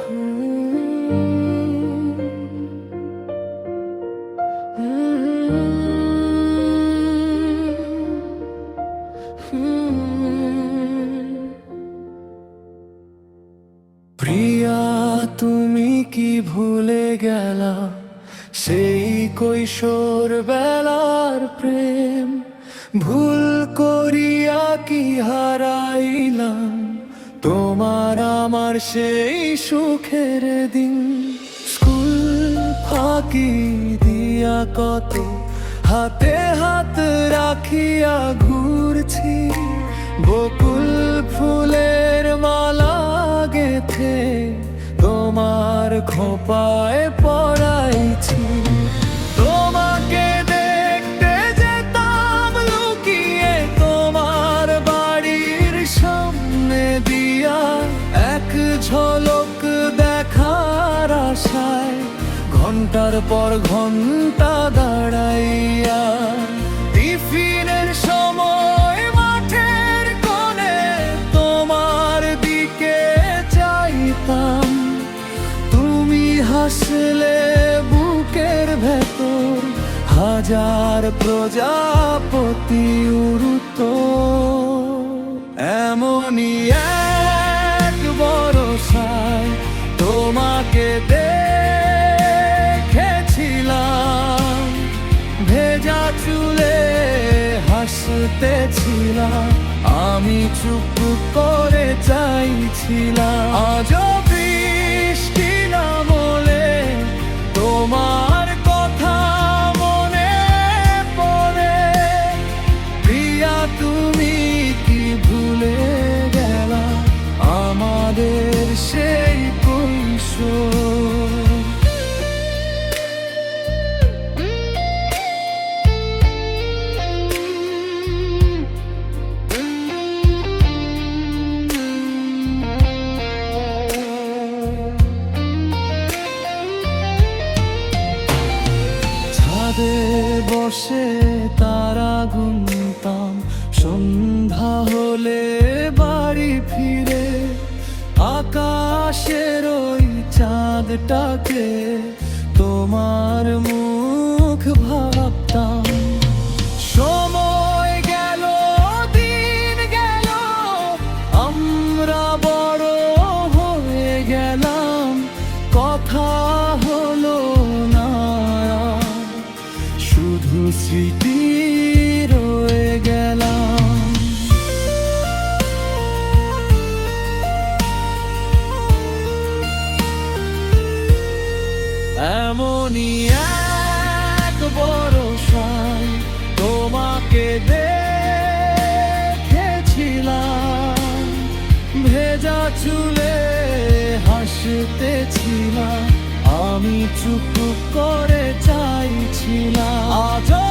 প্রিয়া, তুমি কি ভুলে গেলা সেই কৈশোর বেলার প্রেম? ভুল করিয়া কি হারাইলাম তোমার আমার সেই সুখের দিন? স্কুল ফাঁকি দিয়া কত হাতে হাত রাখিয়া ঘুরছি, বকুল ফুলের মালা গেথে তোমার খোঁপায় পরাইছি। তোমাকে দেখতে যেতাম লুকিয়ে তোমার বাড়ির সামনে দিয়া, এক ঝলক দেখার আশায় ঘন্টার পর ঘন্টা দাঁড়াইয়া। টিফিনের সময় মাঠের কোণে তোমার দিকে চাইতাম, তুমি হাসলে বুকের ভেতর হাজার প্রজাপতি উড়ত। এমনই এক বরষায় তোমাকে দেখেছিলাম, ভেজা চুলে হাসতেছিলাম, আমি চুপ করে চাইছিলাম। আজও বৃষ্টি নামলে তোমার কথা মনে পড়ে। প্রিয়া, তুমি কি ভুলে গেলা আমাদের সেই কৈশোর? বসে তারা গুনতাম, সন্ধ্যা হলে বাড়ি ফিরে আকাশের ওই চাঁদটাকে তোমার মুখ ভাবতাম। সময় গেল, দিন গেল, আমরা বড় হয়ে গেলাম, কথা হলো না, শুধু স্মৃতি রয়ে গেলাম। এমনই এক বরষায় তোমাকে দেখেছিলাম, ভেজা চুলে হাসতেছিলাম, আমি চুপ করে চাইছিলাম। আজও